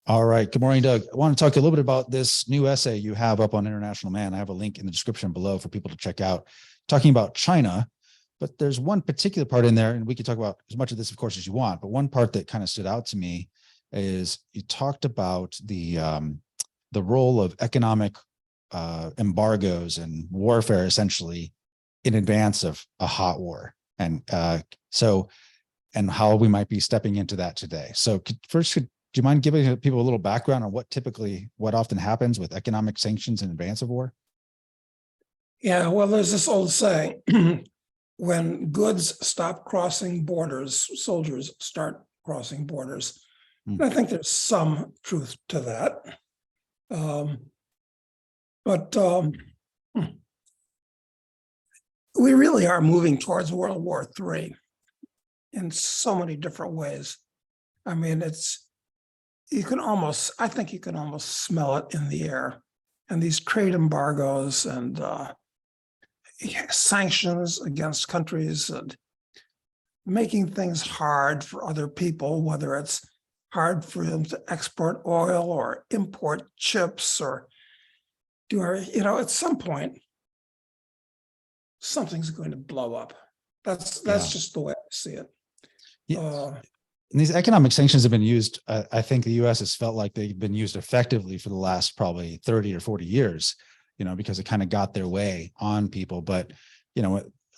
All right. Good morning, Doug. I want to talk to you a little bit about this new essay you have up on International Man. I have a link in the description below for people to check out, talking about China. But there's one particular part in there, and we can talk about as much of this, of course, as you want. But one part that kind of stood out to me is you talked about the role of economic embargoes and warfare, essentially, in advance of a hot war, and how we might be stepping into that today. So do you mind giving people a little background on what often happens with economic sanctions in advance of war? Yeah, well, there's this old saying, when goods stop crossing borders, soldiers start crossing borders. And I think there's some truth to that. We really are moving towards World War III in so many different ways. I mean, I think you can almost smell it in the air. And these trade embargoes and sanctions against countries and making things hard for other people, whether it's hard for them to export oil or import chips or at some point, something's going to blow up. That's just the way I see it. Yeah. And these economic sanctions have been used. I think the U.S. has felt like they've been used effectively for the last probably 30 or 40 years, because it kind of got their way on people. But,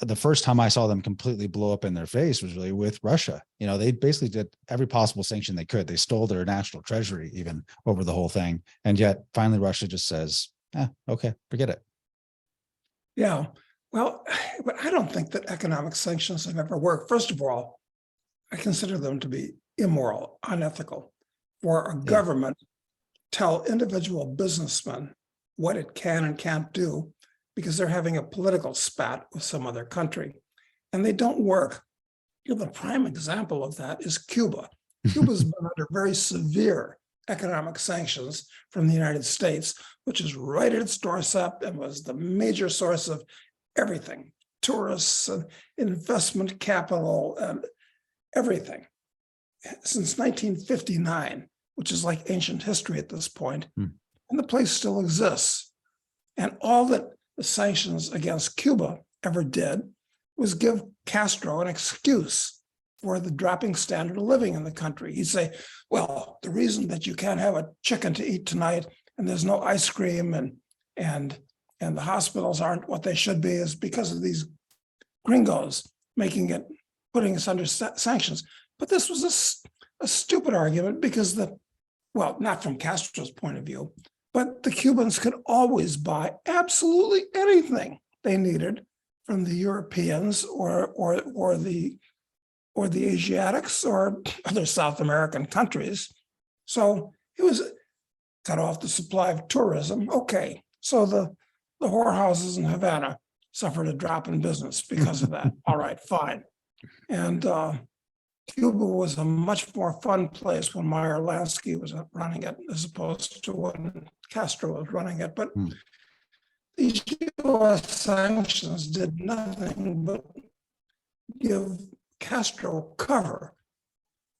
the first time I saw them completely blow up in their face was really with Russia. They basically did every possible sanction they could. They stole their national treasury even over the whole thing. And yet finally, Russia just says, okay, forget it. Yeah. Well, but I don't think that economic sanctions have ever worked. First of all, I consider them to be immoral, unethical, for a government to tell individual businessmen what it can and can't do because they're having a political spat with some other country. And they don't work. The prime example of that is Cuba. Cuba's been under very severe economic sanctions from the United States, which is right at its doorstep and was the major source of everything, tourists and investment capital and everything since 1959, which is like ancient history at this point. And the place still exists. And all that the sanctions against Cuba ever did was give Castro an excuse for the dropping standard of living in the country. He'd say, well, the reason that you can't have a chicken to eat tonight and there's no ice cream and the hospitals aren't what they should be is because of these gringos putting us under sanctions. But this was a stupid argument because not from Castro's point of view, but the Cubans could always buy absolutely anything they needed from the Europeans or the Asiatics or other South American countries. So it was cut off the supply of tourism. Okay, so the whorehouses in Havana suffered a drop in business because of that. All right, fine. And Cuba was a much more fun place when Meyer Lansky was running it as opposed to when Castro was running it. But these U.S. sanctions did nothing but give Castro cover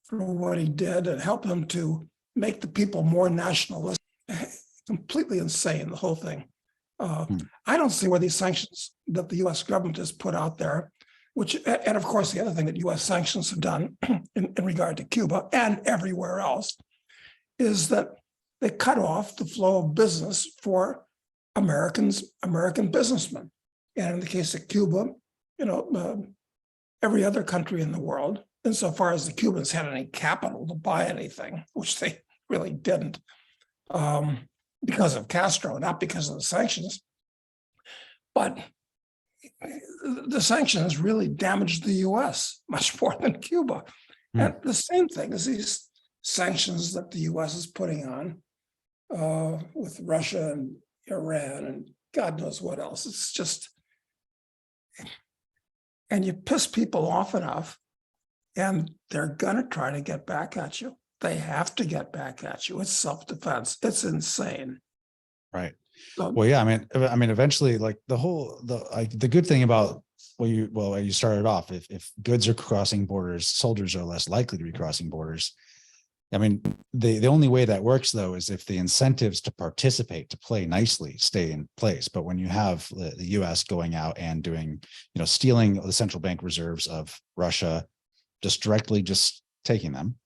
for what he did and help him to make the people more nationalistic. Completely insane, the whole thing. I don't see where these sanctions that the U.S. government has put out there, and of course, the other thing that U.S. sanctions have done in regard to Cuba and everywhere else is that they cut off the flow of business for American businessmen. And in the case of Cuba, every other country in the world, insofar as the Cubans had any capital to buy anything, which they really didn't, because of Castro, not because of the sanctions. But the sanctions really damaged the U.S. much more than Cuba. And the same thing as these sanctions that the U.S. is putting on with Russia and Iran and God knows what else. It's just, and you piss people off enough and they're going to try to get back at you. They have to get back at you. It's self-defense. It's insane. Right. Well, yeah. I mean, eventually, like the good thing about you started off, if goods are crossing borders, soldiers are less likely to be crossing borders. I mean, the only way that works though is if the incentives to participate, to play nicely, stay in place. But when you have the U.S. going out and doing, stealing the central bank reserves of Russia, just taking them,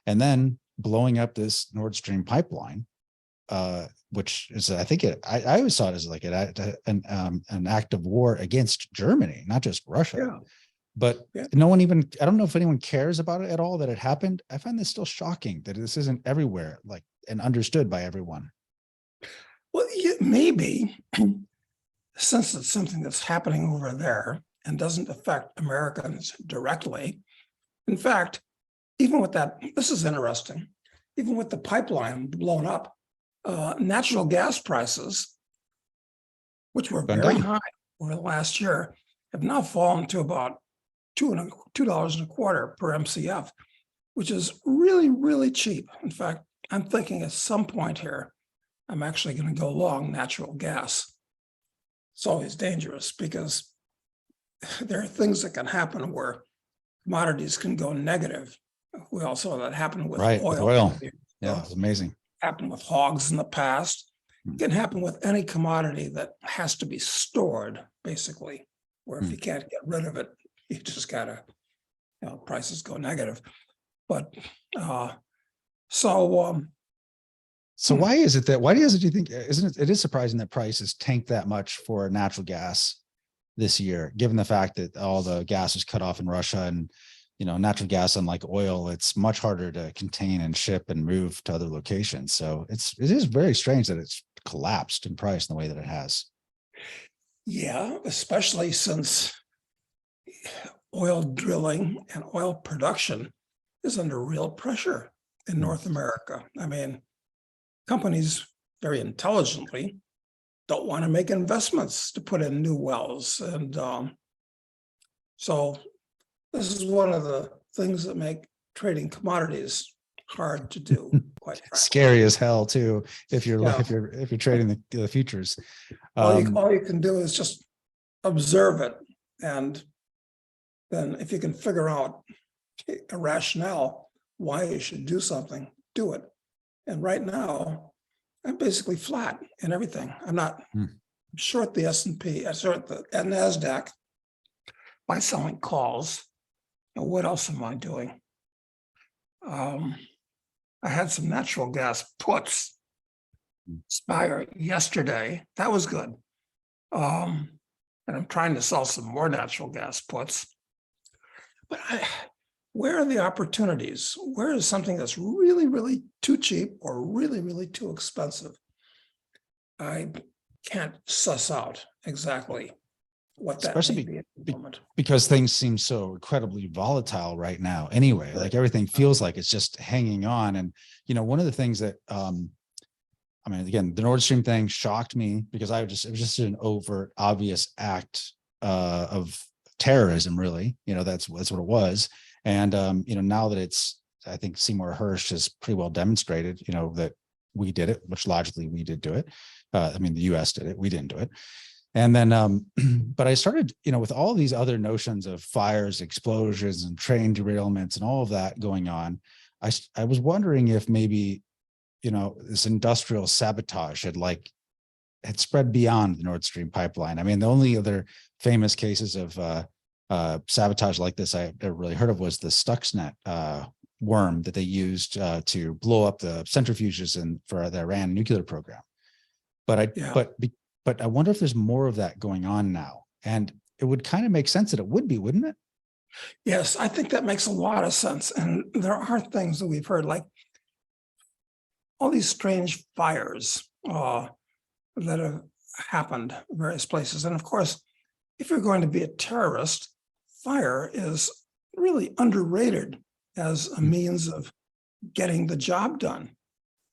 and then blowing up this Nord Stream pipeline, which is, I think I always saw it as like an act of war against Germany, not just Russia. Yeah. But Yeah. no one even, I don't know if anyone cares about it at all that it happened. I find this still shocking that this isn't everywhere, like, and understood by everyone. Well, maybe since it's something that's happening over there and doesn't affect Americans directly. In fact, even with that, this is interesting, even with the pipeline blown up, natural gas prices, which were Gone very down. high over the last year, have now fallen to about $2.25 per MCF, which is really, really cheap. In fact, I'm thinking at some point here, I'm actually going to go long natural gas. It's always dangerous because there are things that can happen where commodities can go negative. We also saw that happen with Right. With oil. oil. Yeah, it's amazing. Happened with hogs in the past. It can happen with any commodity that has to be stored, basically, where if you can't get rid of it, you just gotta, prices go negative. But so why is it that, why do you think, it is surprising that prices tanked that much for natural gas this year, given the fact that all the gas was cut off in Russia, and natural gas, unlike oil, it's much harder to contain and ship and move to other locations. So it is very strange that it's collapsed in price in the way that it has. Yeah, especially since oil drilling and oil production is under real pressure in North America. I mean, companies very intelligently don't want to make investments to put in new wells. And so this is one of the things that make trading commodities hard to do, quite frankly. Scary as hell too, if you're Yeah. if you're trading the futures. All you can do is just observe it, and then if you can figure out a rationale why you should do something, do it. And right now, I'm basically flat in everything. I'm not short the S&P, I short the NASDAQ by selling calls. And what else am I doing? I had some natural gas puts expire yesterday. That was good. And I'm trying to sell some more natural gas puts. But where are the opportunities? Where is something that's really, really too cheap or really, really too expensive? I can't suss out exactly what that may be at the moment. Because things seem so incredibly volatile right now anyway. Like everything feels like it's just hanging on. And one of the things that I mean, again, the Nord Stream thing shocked me because it was just an overt, obvious act of terrorism, really. That's what it was. And now that it's, I think Seymour Hersh has pretty well demonstrated, that we did it, which logically we did do it. I mean, the US did it, we didn't do it. And then, but I started, with all these other notions of fires, explosions, and train derailments and all of that going on, I was wondering if maybe, this industrial sabotage had spread beyond the Nord Stream pipeline. I mean, the only other famous cases of sabotage like this I ever really heard of was the Stuxnet worm that they used to blow up the centrifuges for the Iran nuclear program. But I wonder if there's more of that going on now. And it would kind of make sense that it would be, wouldn't it? Yes, I think that makes a lot of sense. And there are things that we've heard, like all these strange fires that have happened in various places. And of course, if you're going to be a terrorist, fire is really underrated as a means of getting the job done.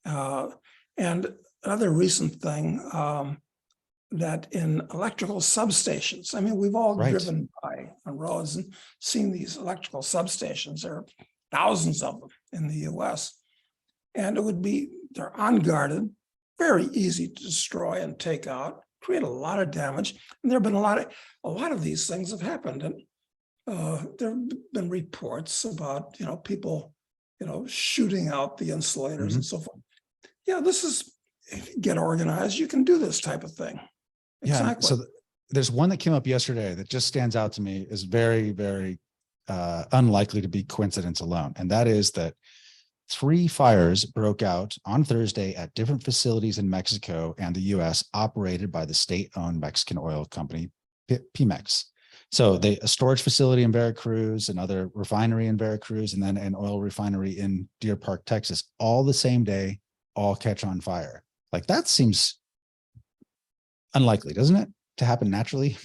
And another recent thing, that in electrical substations, I mean, we've all driven by on roads and seen these electrical substations. There are thousands of them in the US. And they're unguarded, very easy to destroy and take out, create a lot of damage. And there have been a lot of these things have happened. And there have been reports about, people shooting out the insulators Mhm. and so forth. Yeah, this is, if you get organized, you can do this type of thing. Yeah. And Exactly. so there's one that came up yesterday that just stands out to me as very, very unlikely to be coincidence alone. And that is that 3 fires broke out on Thursday at different facilities in Mexico and the US operated by the state-owned Mexican oil company, Pemex. So a storage facility in Veracruz, another refinery in Veracruz, and then an oil refinery in Deer Park, Texas, all the same day, all catch on fire. Like that seems unlikely, doesn't it, to happen naturally?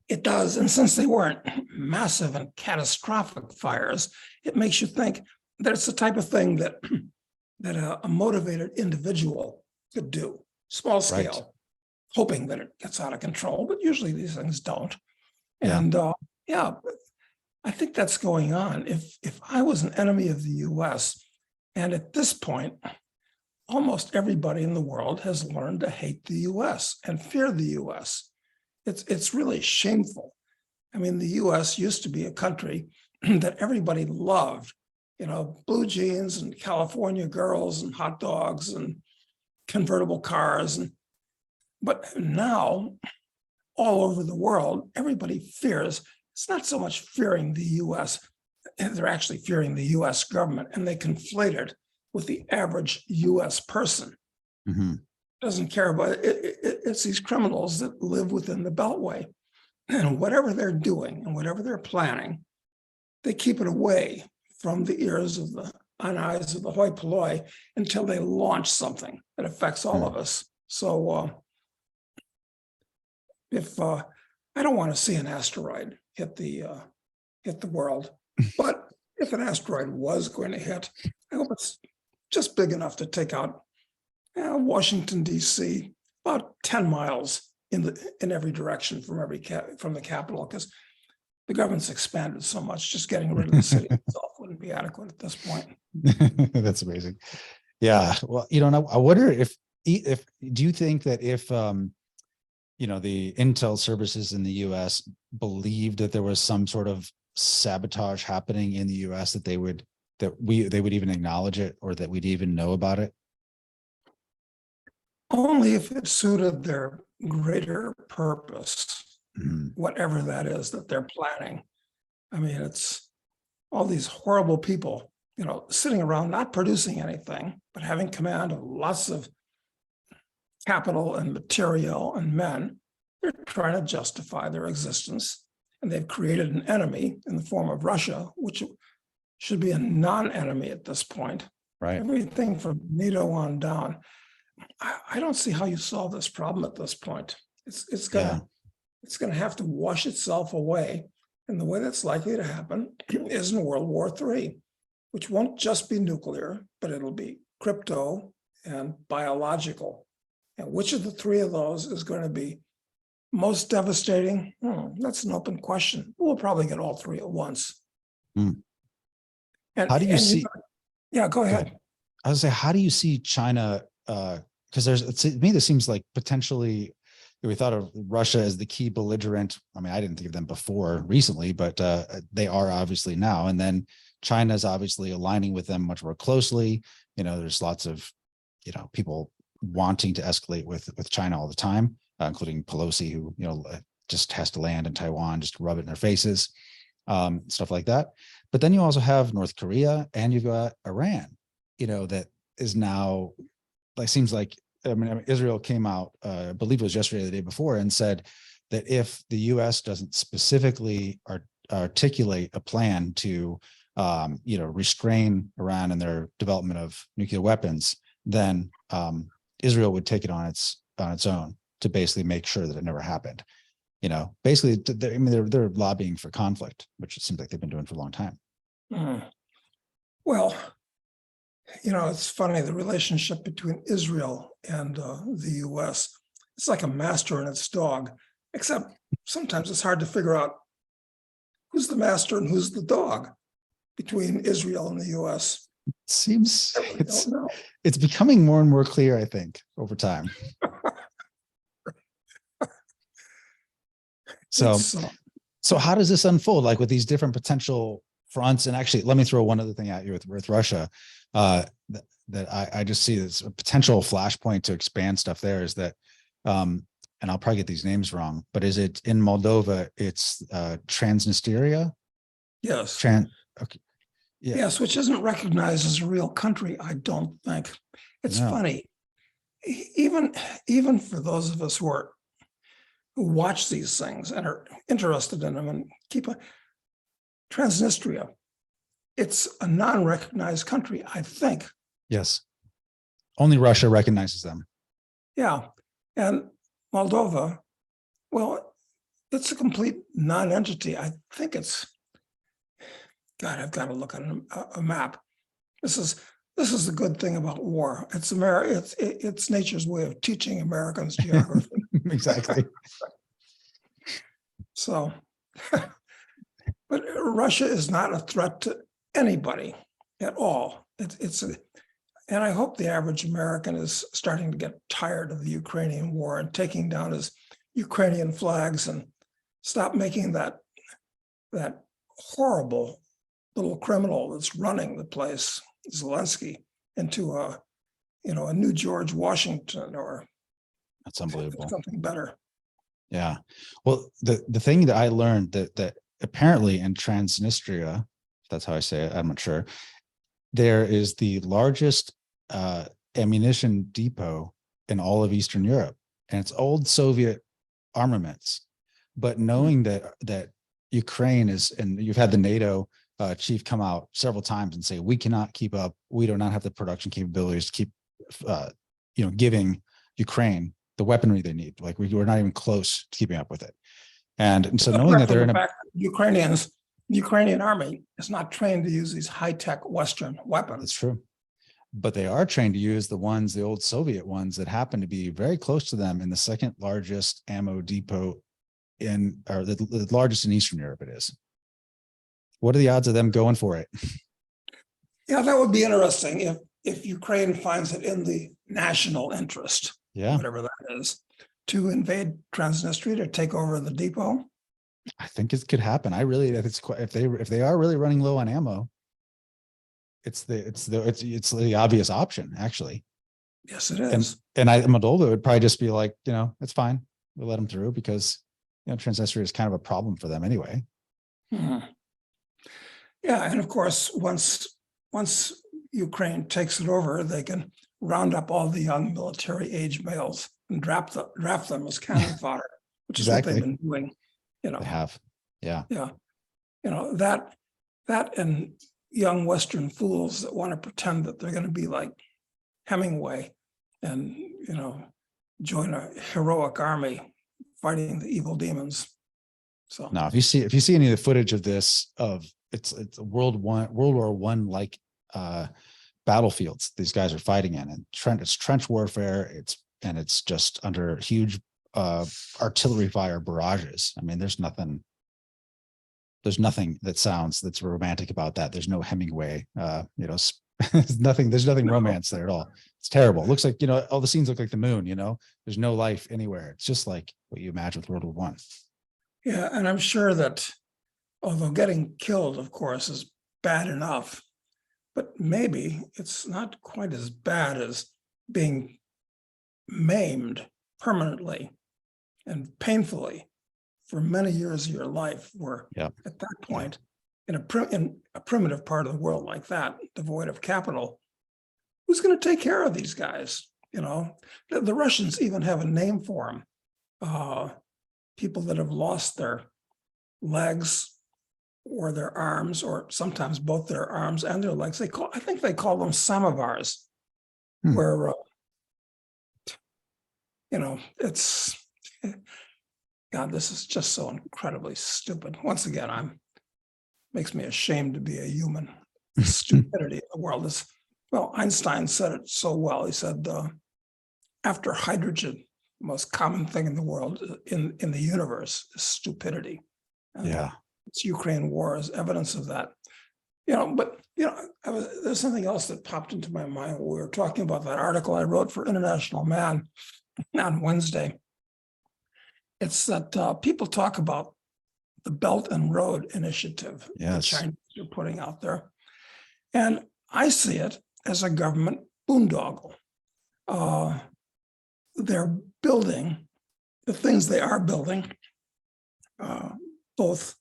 It does. And since they weren't massive and catastrophic fires, it makes you think that it's the type of thing that a motivated individual could do, small Right. scale, hoping that it gets out of control. But usually these things don't. Yeah. And yeah, I think that's going on. If I was an enemy of the US, and at this point, almost everybody in the world has learned to hate the US and fear the US. It's really shameful. I mean, the US used to be a country that everybody loved, blue jeans and California girls and hot dogs and convertible cars. But now, all over the world, everybody fears. It's not so much fearing the US, they're actually fearing the US government, and they conflate it with the average US person. Mhm. Doesn't care about it. It's these criminals that live within the Beltway. And whatever they're doing and whatever they're planning, they keep it away from the ears of and eyes of the hoi polloi until they launch something that affects all of us. So if I don't want to see an asteroid hit the world, but if an asteroid was going to hit, I hope it's just big enough to take out Washington, D.C., about 10 miles in every direction from from the capital, because the government's expanded so much. Just getting rid of the city itself wouldn't be adequate at this point. That's amazing. Yeah. Well, and I wonder if do you think that if the intel services in the US believed that there was some sort of sabotage happening in the US that they would even acknowledge it, or that we'd even know about it? Only if it suited their greater purpose, Mhm. whatever that is that they're planning. I mean, it's all these horrible people, sitting around not producing anything, but having command of lots of capital and material and men. They're trying to justify their existence. And they've created an enemy in the form of Russia, which should be a non-enemy at this point. Right. Everything from NATO on down. I don't see how you solve this problem at this point. It's gonna have to wash itself away. And the way that's likely to happen is in World War III, which won't just be nuclear, but it'll be crypto and biological. And which of the 3 of those is going to be most devastating? That's an open question. We'll probably get all 3 at once. Hmm. And How do you see? Yeah, go ahead. I was say, how do you see China? Because to me, this seems like potentially, we thought of Russia as the key belligerent. I mean, I didn't think of them before recently, but they are obviously now. And then China is obviously aligning with them much more closely. There's lots of, people wanting to escalate with China all the time, including Pelosi, who, just has to land in Taiwan, just rub it in their faces, stuff like that. But then you also have North Korea, and you've got Iran, that is now, like, seems like, I mean, Israel came out, I believe it was yesterday or the day before, and said that if the US doesn't specifically articulate a plan to, restrain Iran in their development of nuclear weapons, then Israel would take it on its own to basically make sure that it never happened. Basically, they're lobbying for conflict, which it seems like they've been doing for a long time. Well, it's funny, the relationship between Israel and the US, it's like a master and its dog, except sometimes it's hard to figure out who's the master and who's the dog between Israel and the US. Seems I don't know. it's becoming more and more clear, I think, over time. So how does this unfold? Like, with these different potential fronts. And actually, let me throw one other thing at you with Russia. That I just see as a potential flashpoint to expand stuff there is that, and I'll probably get these names wrong, but is it in Moldova? It's Transnistria. Yes. Okay. Yeah. Yes, which isn't recognized as a real country, I don't think. It's funny. Even for those of us who watch these things and are interested in them and keep a Transnistria, it's a non-recognized country, I think. Yes. Only Russia recognizes them. Yeah. And Moldova, well, it's a complete non-entity. I think it's, God, I've got to look at a map. This is the good thing about war. It's nature's way of teaching Americans geography. Exactly. So, but Russia is not a threat to anybody at all. And I hope the average American is starting to get tired of the Ukrainian war and taking down his Ukrainian flags and stop making that horrible little criminal that's running the place, Zelensky, into a new George Washington or that's unbelievable. Something better. Yeah. Well, the thing that I learned that apparently in Transnistria, if that's how I say it, I'm not sure, there is the largest ammunition depot in all of Eastern Europe, and it's old Soviet armaments. But knowing that Ukraine is, and you've had the NATO chief come out several times and say, we cannot keep up. We do not have the production capabilities to keep, giving Ukraine the weaponry they need. Like we're not even close to keeping up with it. And so knowing that they're in a the Ukrainian army is not trained to use these high-tech Western weapons. That's true. But they are trained to use the old Soviet ones that happen to be very close to them in the second largest ammo depot or the largest in Eastern Europe it is. What are the odds of them going for it? Yeah, that would be interesting if Ukraine finds it in the national interest, whatever that is, to invade Transnistria, to take over the depot. I think it could happen. If they are really running low on ammo, it's the obvious option, actually. Yes, it is. And Moldova would probably just be like, it's fine. We'll let them through because Transnistria is kind of a problem for them anyway. Mm-hmm. Yeah, and of course, once Ukraine takes it over, they can round up all the young military-age males and draft them as cannon fodder, which is what they've been doing. They have, yeah. That and young Western fools that want to pretend that they're going to be like Hemingway and join a heroic army fighting the evil demons. So now, if you see any of the footage of this, it's a World War I like battlefields these guys are fighting in, and it's trench warfare. It's just under huge artillery fire barrages. I mean, there's nothing that's romantic about that. There's no Hemingway, there's nothing romance there at all. It's terrible. It looks like, all the scenes look like the moon, there's no life anywhere. It's just like what you imagine with World War I. Yeah. And I'm sure that although getting killed, of course, is bad enough, but maybe it's not quite as bad as being maimed permanently and painfully for many years of your life, where at that point, in a primitive part of the world like that, devoid of capital, who's going to take care of these guys? The Russians even have a name for them. People that have lost their legs or their arms, or sometimes both their arms and their legs. I think they call them samovars, where, it's, God, this is just so incredibly stupid. Once again, makes me ashamed to be a human. The stupidity of the world is, well, Einstein said it so well. He said, after hydrogen, the most common thing in the world, in the universe, is stupidity. And it's Ukraine war is evidence of that. There's something else that popped into my mind when we were talking about that article I wrote for International Man on Wednesday. It's that people talk about the Belt and Road Initiative the Yes. Chinese are putting out there. And I see it as a government boondoggle. They're building the things they are building, both,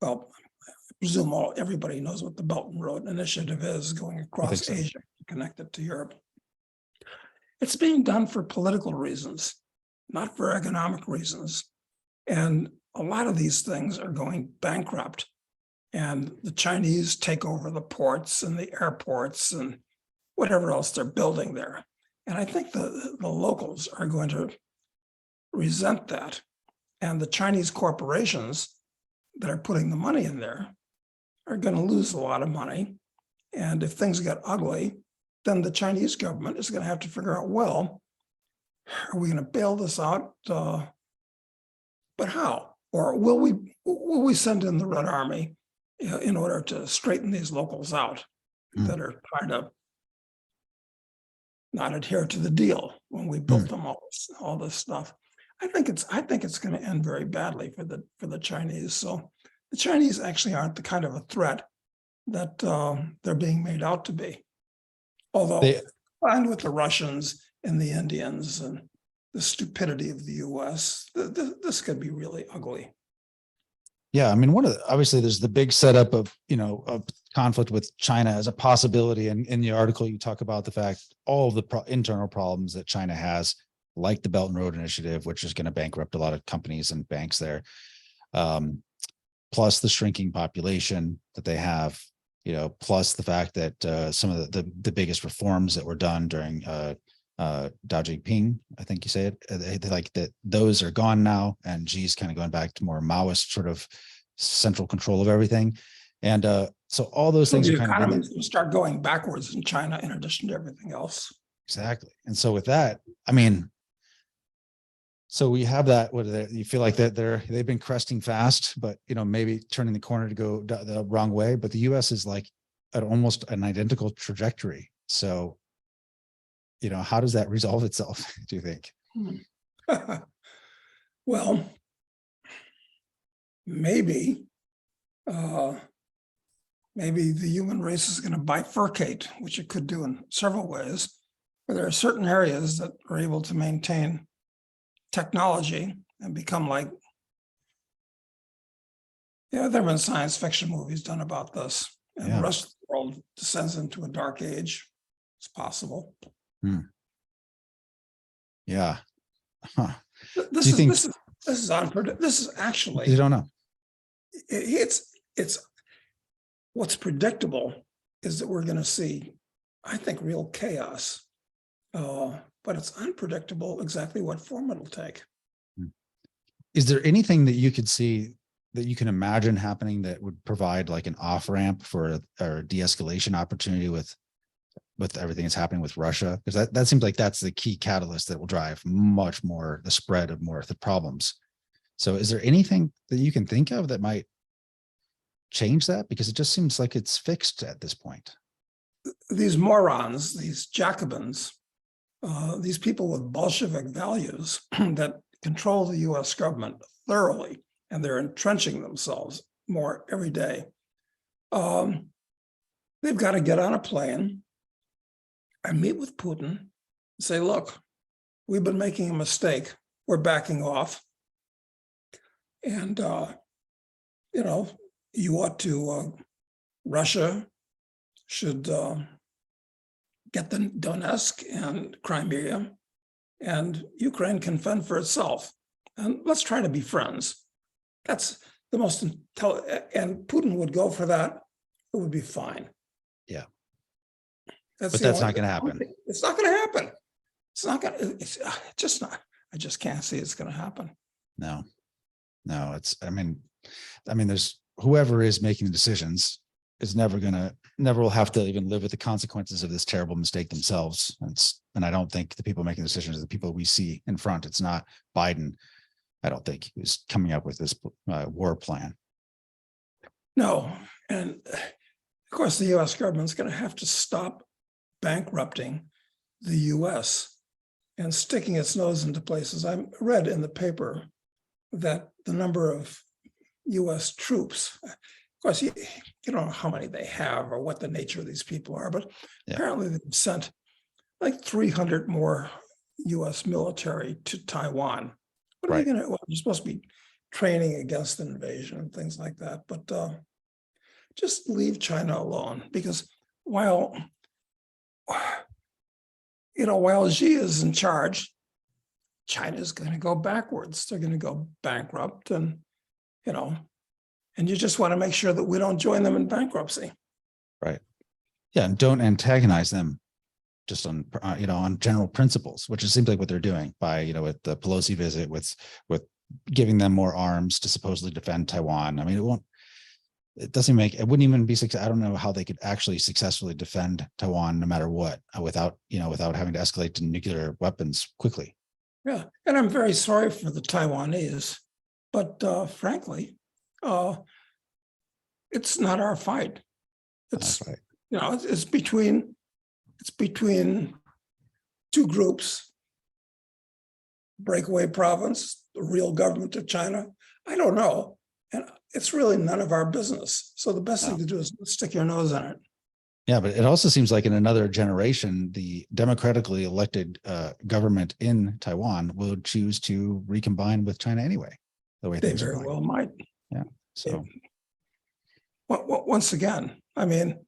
well, I presume everybody knows what the Belt and Road Initiative is, going across so. Asia to connect it to Europe. It's being done for political reasons, not for economic reasons. And a lot of these things are going bankrupt. And the Chinese take over the ports and the airports and whatever else they're building there. And I think the locals are going to resent that. And the Chinese corporations that are putting the money in there are going to lose a lot of money. And if things get ugly, then the Chinese government is going to have to figure out, well, are we going to bail this out? But how? Or will we send in the Red Army in order to straighten these locals out that are trying to not adhere to the deal when we built them all this stuff? I think it's going to end very badly for the Chinese. So the Chinese actually aren't the kind of a threat that they're being made out to be. Although combined with the Russians and the Indians and the stupidity of the US, this could be really ugly. Yeah, I mean, obviously there's the big setup of, of conflict with China as a possibility. And in the article, you talk about the fact all of the internal problems that China has, like the Belt and Road Initiative, which is going to bankrupt a lot of companies and banks there, plus the shrinking population that they have, plus the fact that some of the biggest reforms that were done during Dao Jinping, I think you say it, like that, those are gone now, and Xi's kind of going back to more Maoist sort of central control of everything. And so all those things are kind of going to start going backwards in China in addition to everything else. Exactly. And so with that, I mean, so we have that, you feel like that they've been cresting fast, but maybe turning the corner to go the wrong way. But the US is like at almost an identical trajectory. So how does that resolve itself, do you think? Well, maybe the human race is going to bifurcate, which it could do in several ways. But there are certain areas that are able to maintain technology and become like, there have been science fiction movies done about this, and the rest of the world descends into a dark age. It's possible. Yeah. Huh. This is unpredictable. This is actually, you don't know. It's what's predictable is that we're going to see, I think, real chaos. But it's unpredictable exactly what form it'll take. Is there anything that you could see that you can imagine happening that would provide like an off-ramp for a de-escalation opportunity with everything that's happening with Russia? Because that seems like that's the key catalyst that will drive much more the spread of more of the problems. So is there anything that you can think of that might change that? Because it just seems like it's fixed at this point. These morons, these Jacobins, these people with Bolshevik values that control the US government thoroughly, and they're entrenching themselves more every day. They've got to get on a plane and meet with Putin and say, look, we've been making a mistake. We're backing off. And, you ought to, Russia should get the Donetsk and Crimea, and Ukraine can fend for itself. And let's try to be friends. That's the most intelligent, and Putin would go for that. It would be fine. Yeah. But that's not going to happen. It's not going to happen. It's not going to, it's just not, I just can't see it's going to happen. No, I mean, there's whoever is making the decisions is never will have to even live with the consequences of this terrible mistake themselves. And I don't think the people making decisions are the people we see in front. It's not Biden, I don't think, who's coming up with this war plan. No. And of course, the US government's going to have to stop bankrupting the US and sticking its nose into places. I read in the paper that the number of US troops. Of course, you don't know how many they have or what the nature of these people are, but apparently they've sent like 300 more US military to Taiwan. What are they going to, well, you're supposed to be training against invasion and things like that, but just leave China alone, because while Xi is in charge, China is going to go backwards. They're going to go bankrupt, and and you just want to make sure that we don't join them in bankruptcy. Right. Yeah, and don't antagonize them just on on general principles, which it seems like what they're doing by with the Pelosi visit, with giving them more arms to supposedly defend Taiwan. I mean, it wouldn't even be I don't know how they could actually successfully defend Taiwan no matter what, without having to escalate to nuclear weapons quickly. Yeah, and I'm very sorry for the Taiwanese, but frankly, it's not our fight. It's it's between two groups: breakaway province, the real government of China. I don't know, and it's really none of our business. So the best thing to do is stick your nose in it. Yeah, but it also seems like in another generation, the democratically elected government in Taiwan will choose to recombine with China anyway. The way they things are very going. well might. Yeah. So once again, I mean,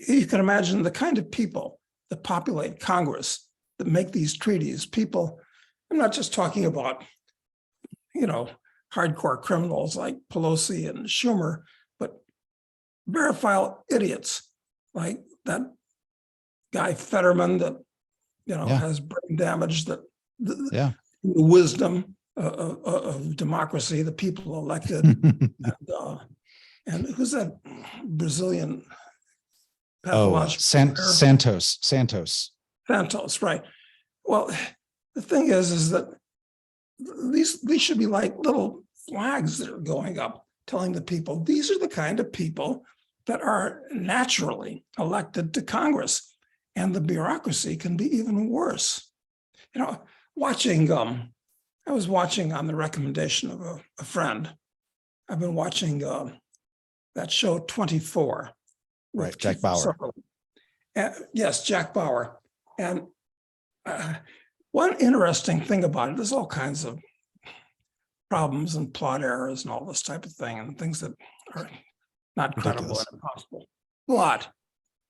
you can imagine the kind of people that populate Congress that make these treaties. People, I'm not just talking about, hardcore criminals like Pelosi and Schumer, but verifiable idiots like that guy Fetterman that has brain damage. That the wisdom of democracy, the people elected, and who's that Brazilian pathological Santos, right? Well, the thing is that these should be like little flags that are going up, telling the people these are the kind of people that are naturally elected to Congress, and the bureaucracy can be even worse. I was watching on the recommendation of a friend. I've been watching that show 24. Right, Jack Bauer. Yes, Jack Bauer. And one interesting thing about it, there's all kinds of problems and plot errors and all this type of thing, and things that are not credible and impossible. But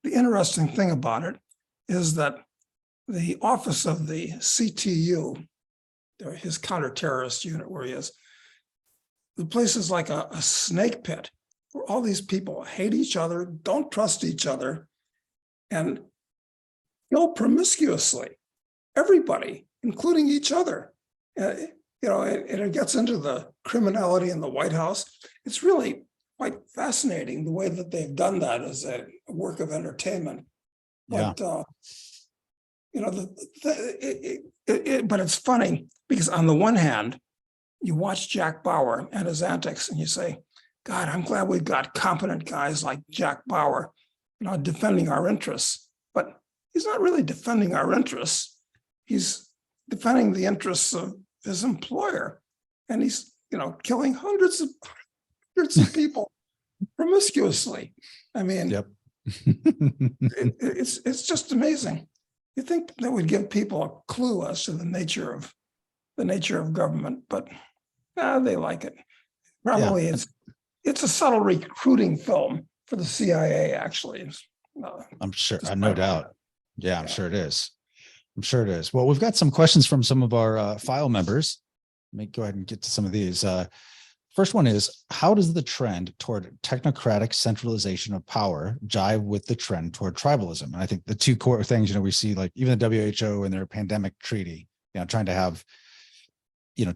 the interesting thing about it is that the office of the CTU, his counterterrorist unit where he is, the place is like a snake pit where all these people hate each other, don't trust each other, and kill promiscuously. Everybody, including each other. And it gets into the criminality in the White House. It's really quite fascinating the way that they've done that as a work of entertainment. But but it's funny because on the one hand, you watch Jack Bauer and his antics, and you say, "God, I'm glad we've got competent guys like Jack Bauer, defending our interests." But he's not really defending our interests. He's defending the interests of his employer, and he's killing hundreds of people promiscuously. I mean, it's just amazing. You think that would give people a clue as to the nature of government, but they like it. Probably it's a subtle recruiting film for the CIA. Actually, I'm sure, no doubt. Yeah, I'm sure it is. I'm sure it is. Well, we've got some questions from some of our file members. Let me go ahead and get to some of these. First one is, how does the trend toward technocratic centralization of power jive with the trend toward tribalism? And I think the two core things, we see, like even the WHO and their pandemic treaty, trying to have,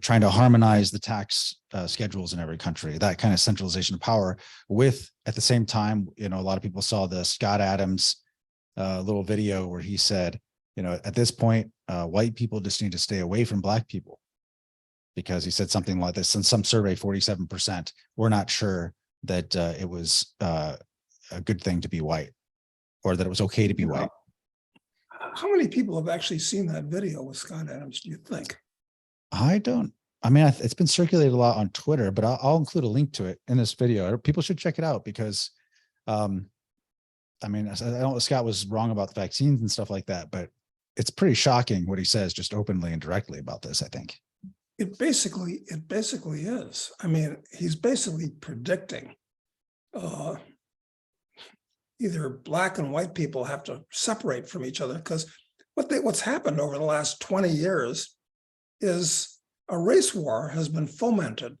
trying to harmonize the tax schedules in every country, that kind of centralization of power with, at the same time, a lot of people saw the Scott Adams little video where he said, at this point, white people just need to stay away from Black people, because he said something like this in some survey, 47%. We're not sure that it was a good thing to be white, or that it was okay to be white. How many people have actually seen that video with Scott Adams, do you think? I don't I mean, it's been circulated a lot on Twitter, but I'll include a link to it in this video. People should check it out because, I mean, I know Scott was wrong about the vaccines and stuff like that, but it's pretty shocking what he says just openly and directly about this, I think. It basically is. I mean, he's basically predicting either black and white people have to separate from each other, because what's happened over the last 20 years is a race war has been fomented,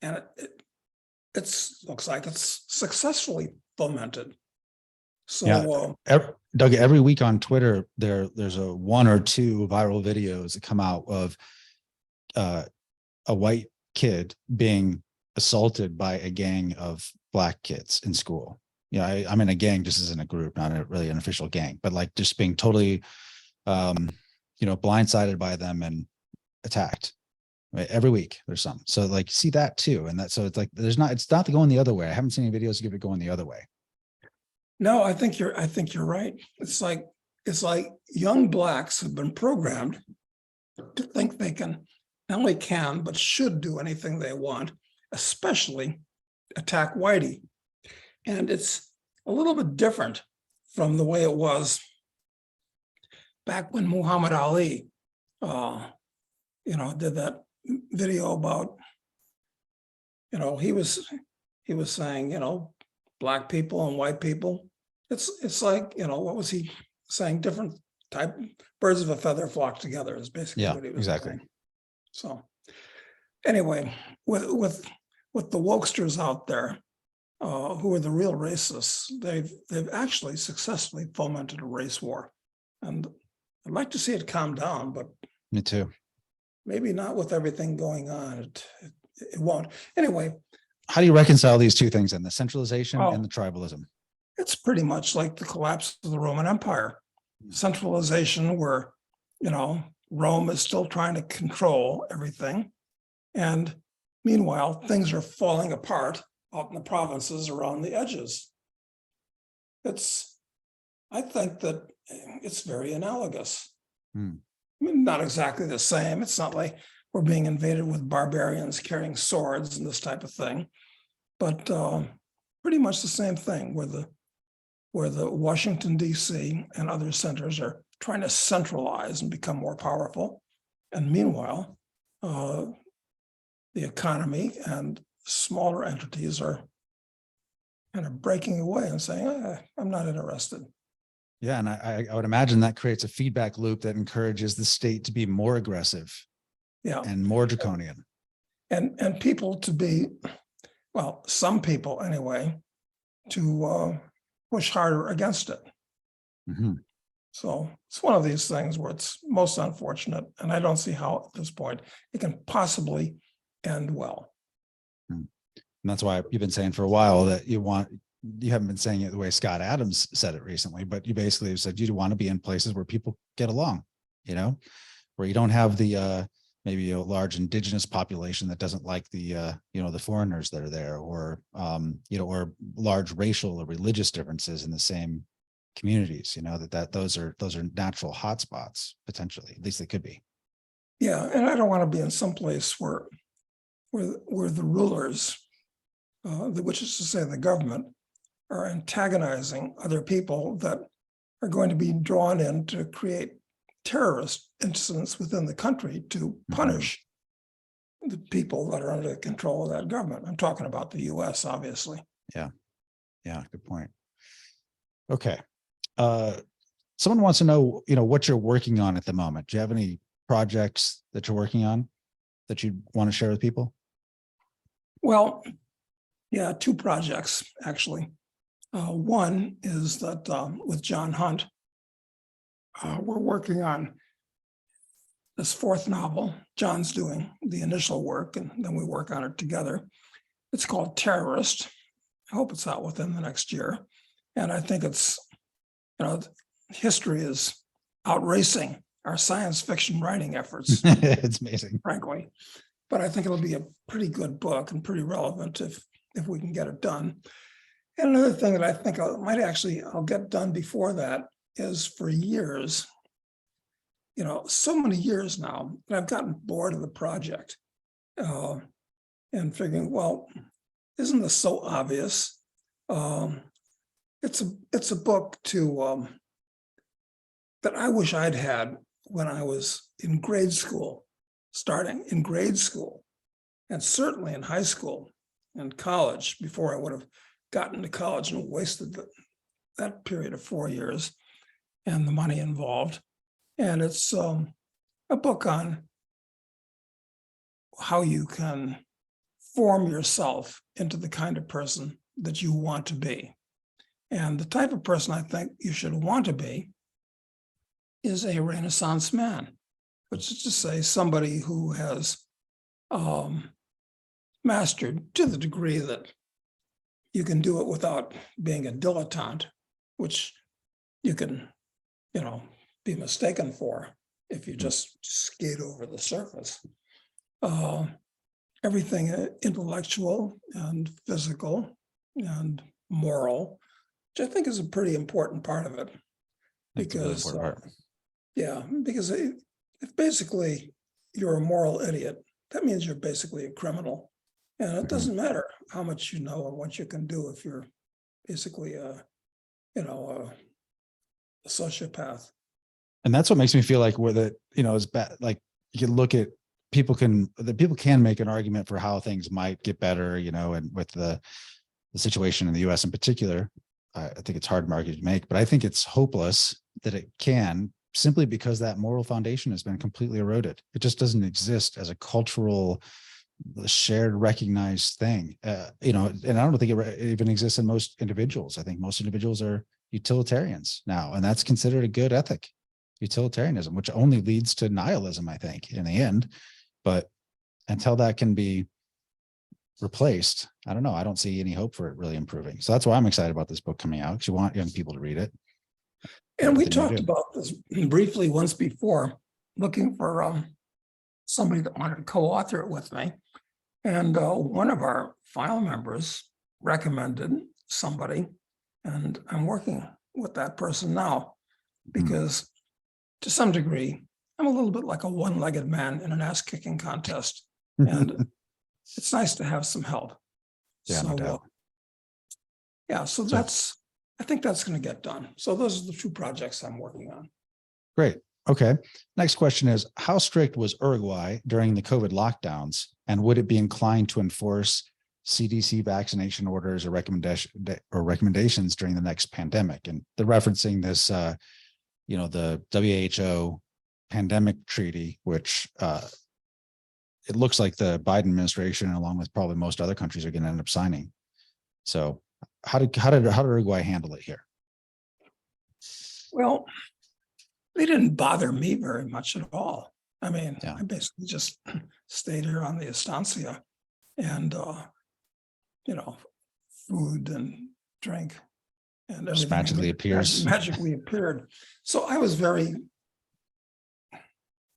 and it looks like it's successfully fomented. So Doug, every week on Twitter, there's a 1 or 2 viral videos that come out of a white kid being assaulted by a gang of black kids in school. Yeah, I'm in a gang just as in a group, not really an official gang, but like just being totally, blindsided by them and attacked. Right? Every week there's some. So like see that too. And so it's like, it's not going the other way. I haven't seen any videos to give it going the other way. no, I think you're right. It's like young blacks have been programmed to think they can not only can, but should do anything they want, especially attack whitey. And it's a little bit different from the way it was back when Muhammad Ali, did that video about, he was saying, black people and white people. It's like, what was he saying? Different type, birds of a feather flock together is basically what he was saying. So anyway, with the wokesters out there, who are the real racists, they've actually successfully fomented a race war, and I'd like to see it calm down, but me too. Maybe not with everything going on. It won't. Anyway, how do you reconcile these two things, then, the centralization and the tribalism? It's pretty much like the collapse of the Roman Empire. Centralization, where Rome is still trying to control everything, and meanwhile things are falling apart out in the provinces around the edges. I think that it's very analogous. I mean, not exactly the same. It's not like we're being invaded with barbarians carrying swords and this type of thing, but pretty much the same thing, where the Washington, D.C. and other centers are trying to centralize and become more powerful. And meanwhile, the economy and smaller entities are kind of breaking away and saying, I'm not interested. Yeah, and I would imagine that creates a feedback loop that encourages the state to be more aggressive, and more draconian. And people to be, well, some people anyway, to push harder against it. So it's one of these things where it's most unfortunate, and I don't see how at this point it can possibly end well. And that's why you've been saying for a while that you haven't been saying it the way Scott Adams said it recently, but you basically said you want to be in places where people get along, where you don't have the maybe a large indigenous population that doesn't like the the foreigners that are there, or or large racial or religious differences in the same communities, that those are natural hotspots, potentially. At least they could be. Yeah, and I don't want to be in some place where the rulers, which is to say the government, are antagonizing other people that are going to be drawn in to create terrorist incidents within the country to punish the people that are under the control of that government. I'm talking about the U.S., obviously. Yeah, good point. Okay. Someone wants to know, what you're working on at the moment. Do you have any projects that you're working on that you want to share with people? Well, yeah, 2 projects, actually. One is that with John Hunt, we're working on this 4th novel. John's doing the initial work, and then we work on it together. It's called Terrorist. I hope it's out within the next year. And I think it's, history is outracing our science fiction writing efforts. It's amazing, frankly. But I think it'll be a pretty good book and pretty relevant if we can get it done. And another thing that I think I'll get done before that is, for years, so many years now, that I've gotten bored of the project. and figuring, well, isn't this so obvious? It's a book to that I wish I'd had when I was in grade school, starting in grade school, and certainly in high school and college, before I would have gotten to college and wasted that period of 4 years and the money involved. And it's a book on how you can form yourself into the kind of person that you want to be. And the type of person I think you should want to be is a Renaissance man, which is to say somebody who has mastered to the degree that you can do it without being a dilettante, which you can, be mistaken for if you just skate over the surface. Everything intellectual and physical and moral, which I think is a pretty important part of it. Because, because if basically you're a moral idiot, that means you're basically a criminal. And it doesn't matter how much you know or what you can do if you're basically a sociopath. And that's what makes me feel like with it, is bad. Like you can look at people can make an argument for how things might get better, and with the situation in the US in particular, I think it's hard argument to make, but I think it's hopeless that it can, simply because that moral foundation has been completely eroded. It just doesn't exist as a cultural, shared, recognized thing, and I don't think it even exists in most individuals. I think most individuals are utilitarians now, and that's considered a good ethic, utilitarianism, which only leads to nihilism, I think, in the end. But until that can be replaced, I don't know. I don't see any hope for it really improving. So that's why I'm excited about this book coming out, because you want young people to read it. And we talked about this briefly once before, looking for somebody that wanted to co-author it with me. And one of our file members recommended somebody, and I'm working with that person now, because to some degree, I'm a little bit like a one-legged man in an ass-kicking contest. And it's nice to have some help. Yeah, so, no doubt. So I think that's going to get done. So those are the two projects I'm working on. Great. Okay. Next question is, how strict was Uruguay during the COVID lockdowns, and would it be inclined to enforce CDC vaccination orders or recommendations during the next pandemic? And they're referencing this, the WHO pandemic treaty, which it looks like the Biden administration, along with probably most other countries, are going to end up signing. So how did Uruguay handle it here? Well, they didn't bother me very much at all. I mean, I basically just stayed here on the estancia, and food and drink and everything magically appeared. So I was very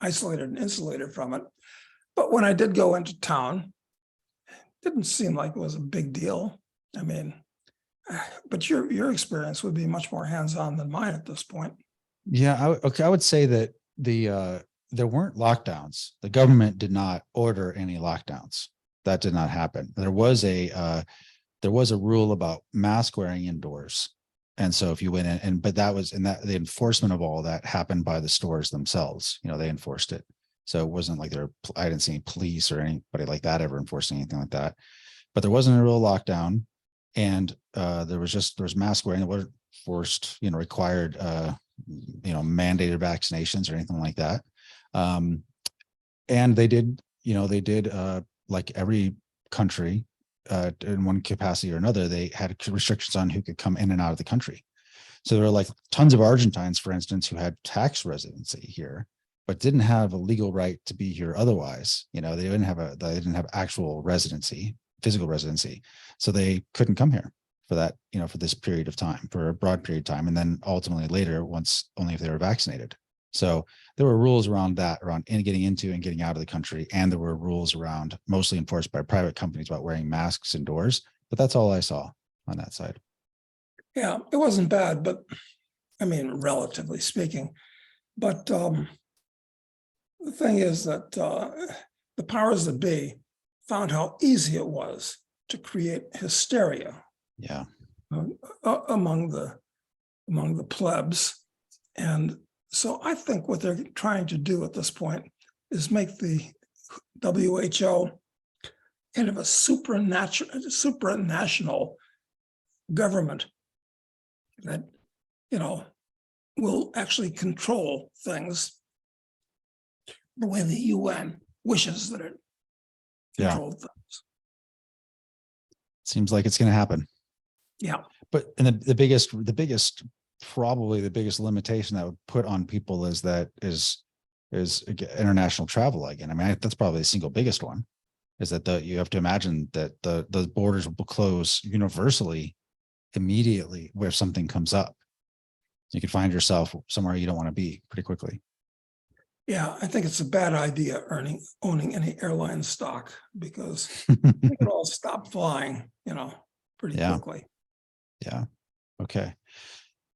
isolated and insulated from it. But when I did go into town, it didn't seem like it was a big deal. I mean, but your experience would be much more hands-on than mine at this point. Yeah, I would say that there weren't lockdowns. The government did not order any lockdowns. That did not happen. There was a rule about mask wearing indoors. And so if you went in, but that was the enforcement of all that happened by the stores themselves. They enforced it. So it wasn't like I didn't see any police or anybody like that ever enforcing anything like that. But there wasn't a real lockdown, and there was mask wearing that wasn't forced, required, mandated vaccinations or anything like that. And they did, like every country, in one capacity or another, they had restrictions on who could come in and out of the country. So there were like tons of Argentines, for instance, who had tax residency here, but didn't have a legal right to be here otherwise. They didn't have actual residency, physical residency. So they couldn't come here for that, for this period of time, for a broad period of time. And then ultimately later, only if they were vaccinated. So there were rules around that, around getting into and getting out of the country. And there were rules around, mostly enforced by private companies, about wearing masks indoors. But that's all I saw on that side. Yeah, it wasn't bad, but I mean, relatively speaking. But the thing is that the powers that be found how easy it was to create hysteria Yeah. among the plebs. And so I think what they're trying to do at this point is make the WHO kind of a supranational government that, will actually control things the way the UN wishes that it Yeah. controlled things. Seems like it's going to happen. Yeah. But probably the biggest limitation that would put on people is international travel again. I mean, that's probably the single biggest one, is that you have to imagine that the borders will close universally immediately where something comes up. You could find yourself somewhere you don't want to be pretty quickly. Yeah, I think it's a bad idea owning any airline stock, because we could all stop flying, pretty quickly. Yeah. Okay.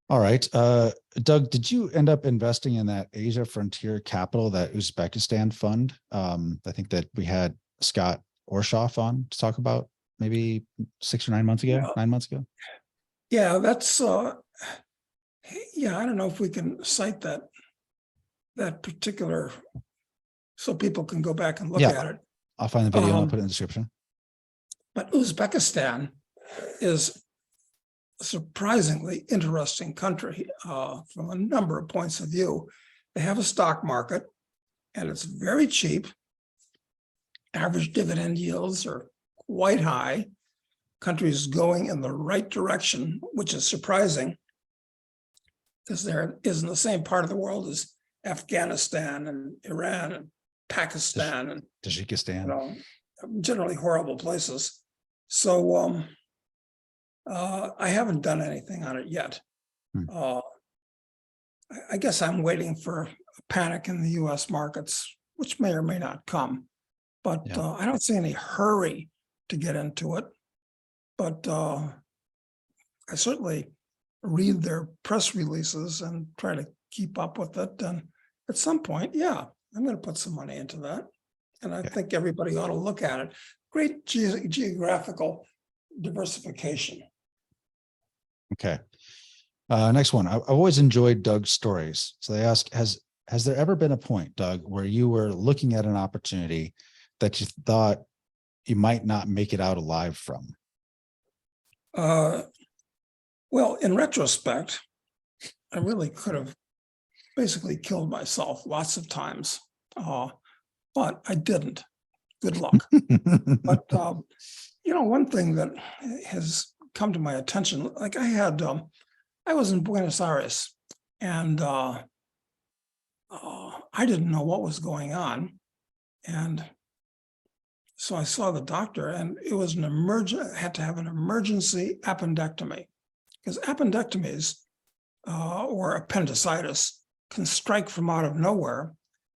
All right. Doug, did you end up investing in that Asia Frontier Capital, that Uzbekistan fund? I think that we had Scott Orshoff on to talk about maybe 6 or 9 months ago, 9 months ago. Yeah, that's I don't know if we can cite that particular, so people can go back and look at it. I'll find the video and I'll put it in the description. But Uzbekistan is a surprisingly interesting country from a number of points of view. They have a stock market, and it's very cheap. Average dividend yields are quite high. Country is going in the right direction, which is surprising, because there isn't the same part of the world as Afghanistan and Iran and Pakistan and Tajikistan, generally horrible places. So I haven't done anything on it yet. I guess I'm waiting for a panic in the US markets, which may or may not come, but I don't see any hurry to get into it. But I certainly read their press releases and try to keep up with it. And at some point, I'm going to put some money into that. And I think everybody ought to look at it. Great geographical diversification. Okay. Next one. I've always enjoyed Doug's stories. So they ask, has there ever been a point, Doug, where you were looking at an opportunity that you thought you might not make it out alive from? Well, in retrospect, I really could have basically killed myself lots of times, but I didn't. Good luck. But one thing that has come to my attention, like I was in Buenos Aires, and I didn't know what was going on, and so I saw the doctor, and it was I had to have an emergency appendectomy, because appendectomies or appendicitis can strike from out of nowhere.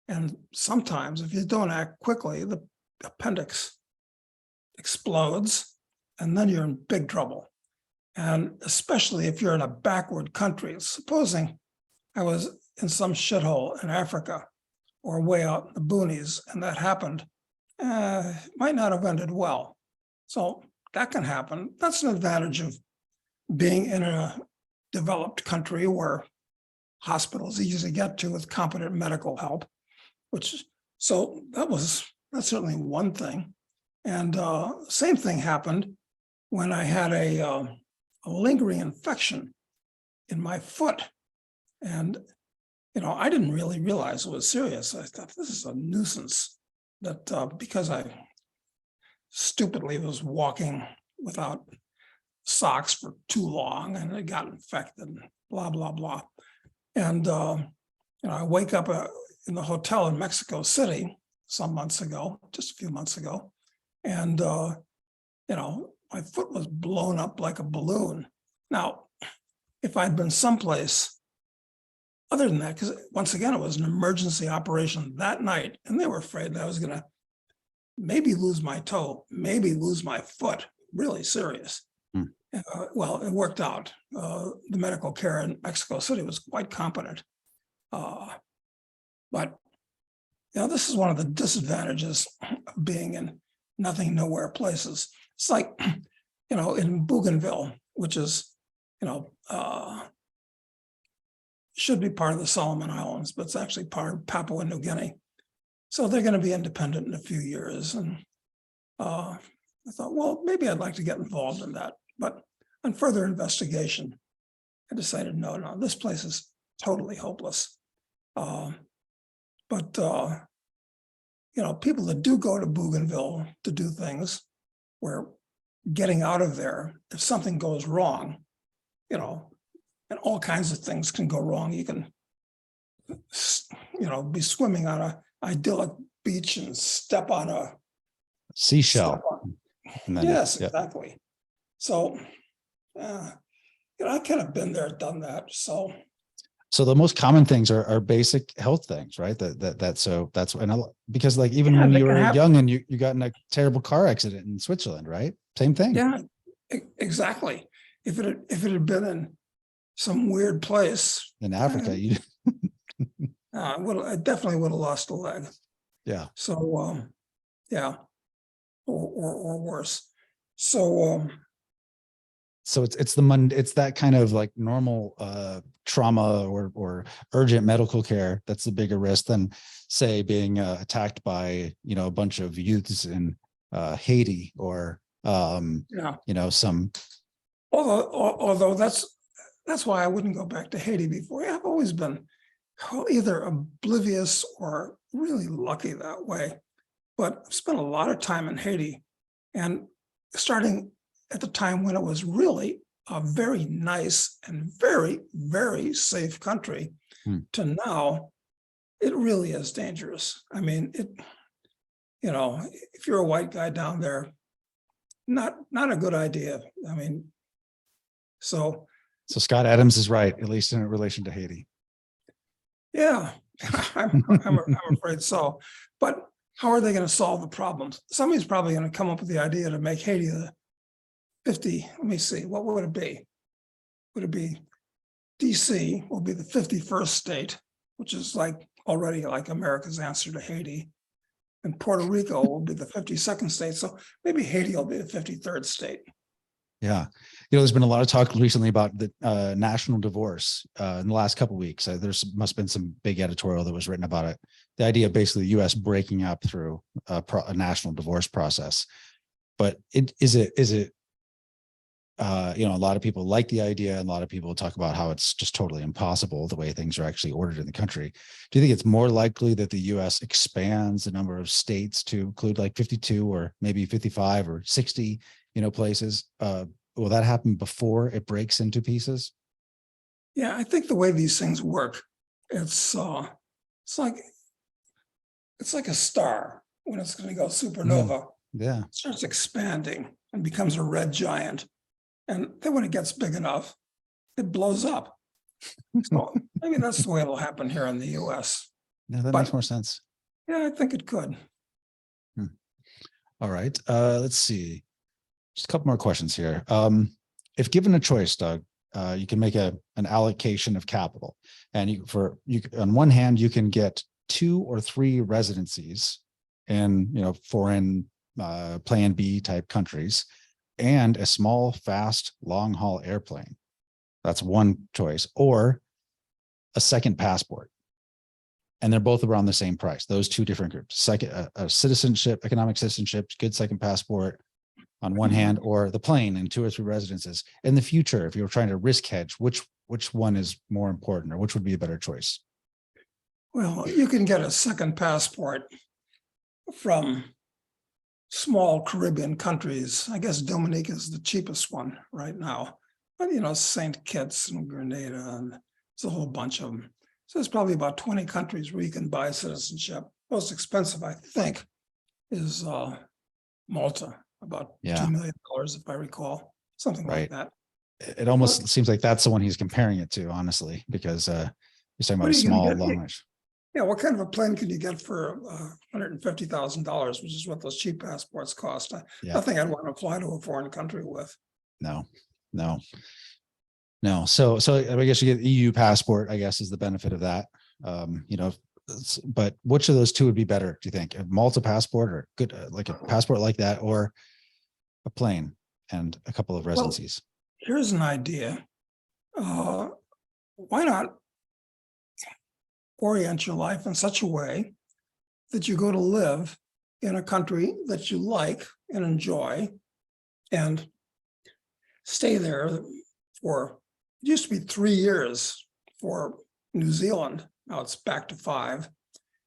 And sometimes if you don't act quickly, the appendix explodes, and then you're in big trouble. And especially if you're in a backward country, supposing I was in some shithole in Africa or way out in the boonies, and that happened, might not have ended well. So that can happen. That's an advantage of being in a developed country where hospitals are easy to get to with competent medical help, so that's certainly one thing. And same thing happened when I had a lingering infection in my foot. And, I didn't really realize it was serious. I thought, this is a nuisance, that because I stupidly was walking without socks for too long, and it got infected, blah, blah, blah. And, I wake up in the hotel in Mexico City some months ago, just a few months ago. And, my foot was blown up like a balloon. Now, if I'd been someplace other than that, because once again, it was an emergency operation that night, and they were afraid that I was going to maybe lose my toe, maybe lose my foot, really serious. Well, it worked out. The medical care in Mexico City was quite competent. But, this is one of the disadvantages of being in nothing, nowhere places. It's like, in Bougainville, which is, should be part of the Solomon Islands, but it's actually part of Papua New Guinea. So they're going to be independent in a few years. And I thought, well, maybe I'd like to get involved in that. But on further investigation, I decided, no, this place is totally hopeless. But people that do go to Bougainville to do things, where getting out of there, if something goes wrong, and all kinds of things can go wrong. You can, be swimming on a idyllic beach and step on a Seashell. Yes, exactly. So, I kind of been there, done that. So the most common things are basic health things, right? Because like even when you were young and you got in a terrible car accident in Switzerland, right? Same thing. Yeah, exactly. If it had been in some weird place in Africa, I definitely would have lost a leg. Yeah. So, yeah, or worse. So, it's that kind of like normal trauma or urgent medical care that's the bigger risk than, say, being attacked by a bunch of youths in Haiti or some. Although that's why I wouldn't go back to Haiti before. I've always been either oblivious or really lucky that way. But I've spent a lot of time in Haiti, and starting at the time when it was really a very nice and very, very safe country, to now, it really is dangerous. I mean, if you're a white guy down there, not a good idea. I mean, so Scott Adams is right, at least in relation to Haiti. Yeah, I'm afraid so. But how are they going to solve the problems? Somebody's probably going to come up with the idea to make Haiti the 50. Let me see. What would it be? Would it be DC will be the 51st state, which is already like America's answer to Haiti. And Puerto Rico will be the 52nd state. So maybe Haiti will be the 53rd state. Yeah. There's been a lot of talk recently about the national divorce in the last couple of weeks. There's must have been some big editorial that was written about it. The idea of basically the U.S. breaking up through a national divorce process. But is it a lot of people like the idea, and a lot of people talk about how it's just totally impossible the way things are actually ordered in the country. Do you think it's more likely that the U.S. expands the number of states to include like 52 or maybe 55 or 60, places? Will that happen before it breaks into pieces? Yeah, I think the way these things work, it's like a star when it's going to go supernova. Yeah. It starts expanding and becomes a red giant. And then when it gets big enough, it blows up. So maybe that's the way it'll happen here in the US. Yeah, that makes more sense. Yeah, I think it could. All right. Let's see. Just a couple more questions here. If given a choice, Doug, you can make an allocation of capital, and on one hand, you can get 2 or 3 residencies in foreign plan B type countries, and a small, fast, long haul airplane. That's one choice, or a second passport. And they're both around the same price. Those two different groups: second, citizenship, economic citizenship, good second passport on one hand, or the plane and 2 or 3 residences. In the future, if you're trying to risk hedge, which one is more important, or which would be a better choice? Well, you can get a second passport from small Caribbean countries. I guess Dominica is the cheapest one right now, but St. Kitts and Grenada, and there's a whole bunch of them. So there's probably about 20 countries where you can buy citizenship. Most expensive, I think, is Malta, about $2 million, if I recall, something like that. It almost seems like that's the one he's comparing it to, honestly, because he's talking about a small, long range. Yeah, what kind of a plane can you get for $150,000, which is what those cheap passports cost? Nothing I'd want to fly to a foreign country with. No. So I guess you get EU passport, I guess, is the benefit of that. But which of those two would be better, do you think? A Malta passport, or good, like a passport like that, or a plane and a couple of residencies? Here's an idea. Why not orient your life in such a way that you go to live in a country that you like and enjoy and stay there for, it used to be 3 years for New Zealand. Now it's back to 5.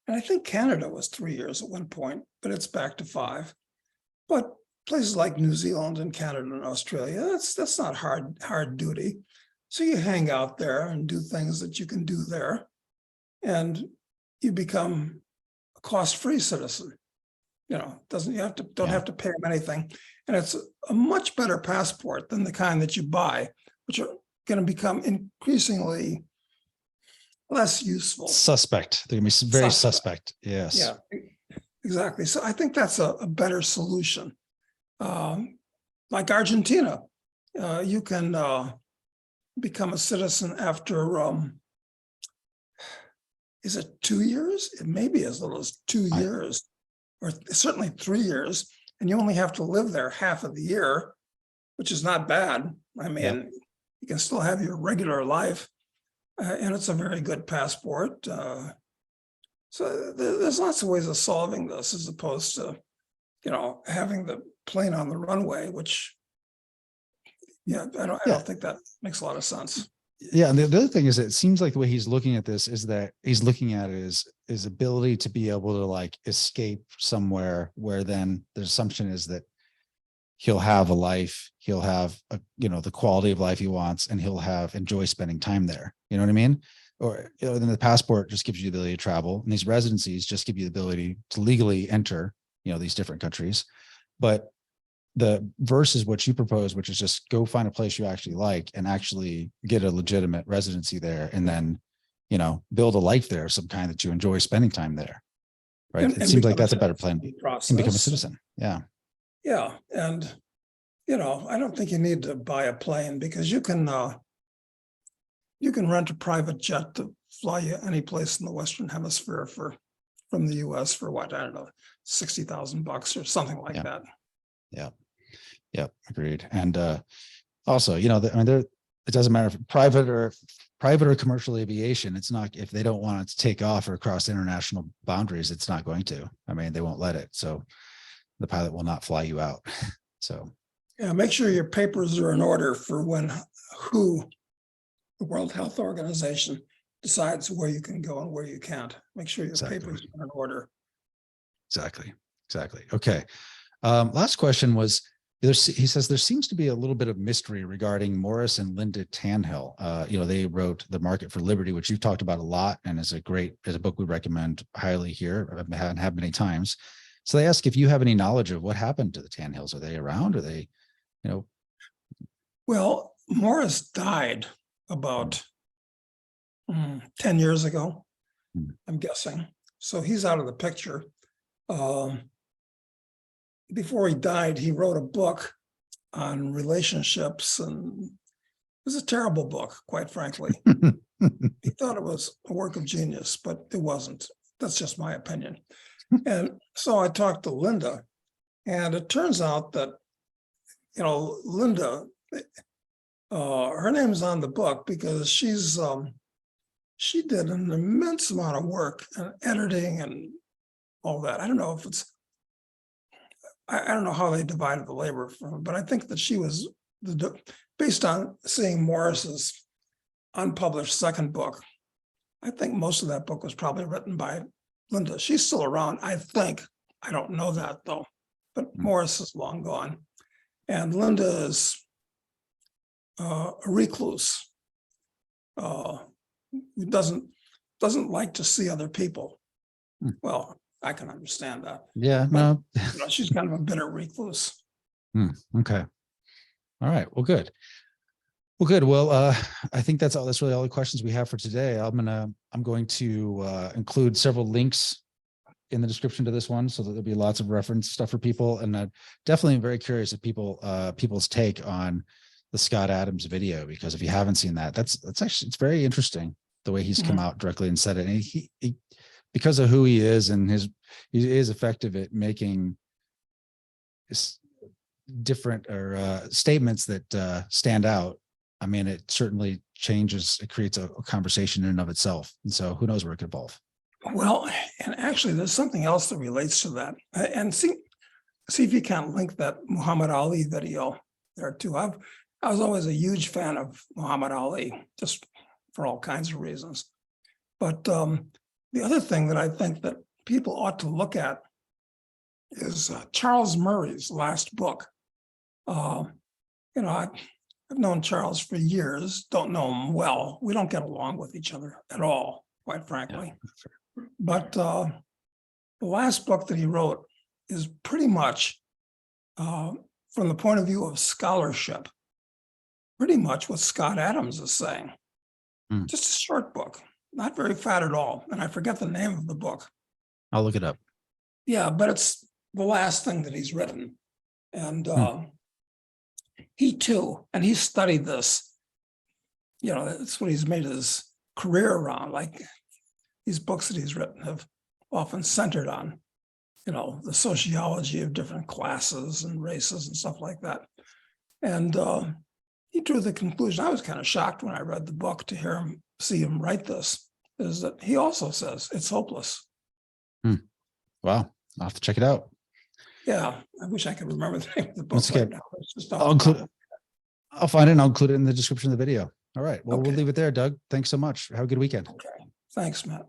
And I think Canada was 3 years at one point, but it's back to 5. But places like New Zealand and Canada and Australia, that's not hard duty. So you hang out there and do things that you can do there, and you become a cost-free citizen. You know, don't have to pay them anything. And it's a much better passport than the kind that you buy, which are going to become increasingly less useful. Suspect. They're going to be very suspect. Yes. Yeah, exactly. So I think that's a better solution. Like Argentina, you can become a citizen after, is it 2 years? It may be as little as 2 years, or certainly 3 years, and you only have to live there half of the year, which is not bad. I mean, you can still have your regular life, and it's a very good passport. So there's lots of ways of solving this, as opposed to, you know, having the plane on the runway, which, I don't think that makes a lot of sense. Yeah, and the other thing is, it seems like the way he's looking at this is that he's looking at it as his ability to be able to like escape somewhere, where then the assumption is that he'll have a life, he'll have a, the quality of life he wants, and he'll enjoy spending time there. You know what I mean? Or then the passport just gives you the ability to travel, and these residencies just give you the ability to legally enter, these different countries. But the versus what you propose, which is just go find a place you actually like and actually get a legitimate residency there, and then, build a life there, some kind that you enjoy spending time there. Right. It seems like that's a better plan. And become a citizen. Yeah. Yeah. And, I don't think you need to buy a plane, because you can rent a private jet to fly you any place in the Western Hemisphere from the US for what, I don't know, $60,000 or something like that. Yeah. Yeah. Agreed. And also, it doesn't matter if private or commercial aviation. It's not, if they don't want it to take off or cross international boundaries, it's not going to. I mean, they won't let it. So the pilot will not fly you out. So yeah, make sure your papers are in order for who the World Health Organization decides where you can go and where you can't. Make sure your papers are in order. Exactly. Okay. Last question was, he says there seems to be a little bit of mystery regarding Morris and Linda Tannehill. They wrote The Market for Liberty, which you've talked about a lot, and is a book we recommend highly here, and have many times. So they ask if you have any knowledge of what happened to the Tannehills. Are they around? Are they, Well, Morris died about 10 years ago, I'm guessing. So he's out of the picture. Before he died, he wrote a book on relationships, and it was a terrible book, quite frankly. He thought it was a work of genius, but it wasn't. That's just my opinion. And so I talked to Linda, and it turns out that, Linda, her name is on the book because she did an immense amount of work and editing and all that. I don't know if I don't know how they divided the labor from it, but I think that she was based on seeing Morris's unpublished second book. I think most of that book was probably written by Linda. She's still around, I think. I don't know that though, but Morris is long gone. And Linda is a recluse who doesn't like to see other people. Well, I can understand that. Yeah, but, no. She's kind of a bitter recluse. Okay. All right. Well, good. Well, I think that's really all the questions we have for today. I'm going to include several links in the description to this one, so that there'll be lots of reference stuff for people. And definitely very curious of people's take on the Scott Adams video, because if you haven't seen that, that's actually, it's very interesting the way he's come out directly and said it. And he because of who he is and he is effective at making different or statements that stand out. I mean, it certainly changes, it creates a conversation in and of itself. And so who knows where it could evolve. Well, and actually there's something else that relates to that. And see if you can't link that Muhammad Ali video there too. I was always a huge fan of Muhammad Ali, just for all kinds of reasons. But the other thing that I think that people ought to look at is Charles Murray's last book. I've known Charles for years, don't know him well. We don't get along with each other at all, quite frankly. Yeah. But the last book that he wrote is pretty much, from the point of view of scholarship, pretty much what Scott Adams is saying. Just a short book, not very fat at all. And I forget the name of the book. I'll look it up. Yeah, but it's the last thing that he's written. And he too, and he studied this, that's what he's made his career around. Like these books that he's written have often centered on, the sociology of different classes and races and stuff like that. And he drew the conclusion. I was kind of shocked when I read the book to see him write this, is that he also says it's hopeless. Wow. I'll have to check it out. Yeah, I wish I could remember the name of the book. That's okay. Right now. It's just I'll find it and I'll include it in the description of the video. All right. Well, Okay. We'll leave it there, Doug. Thanks so much. Have a good weekend. Okay. Thanks, Matt.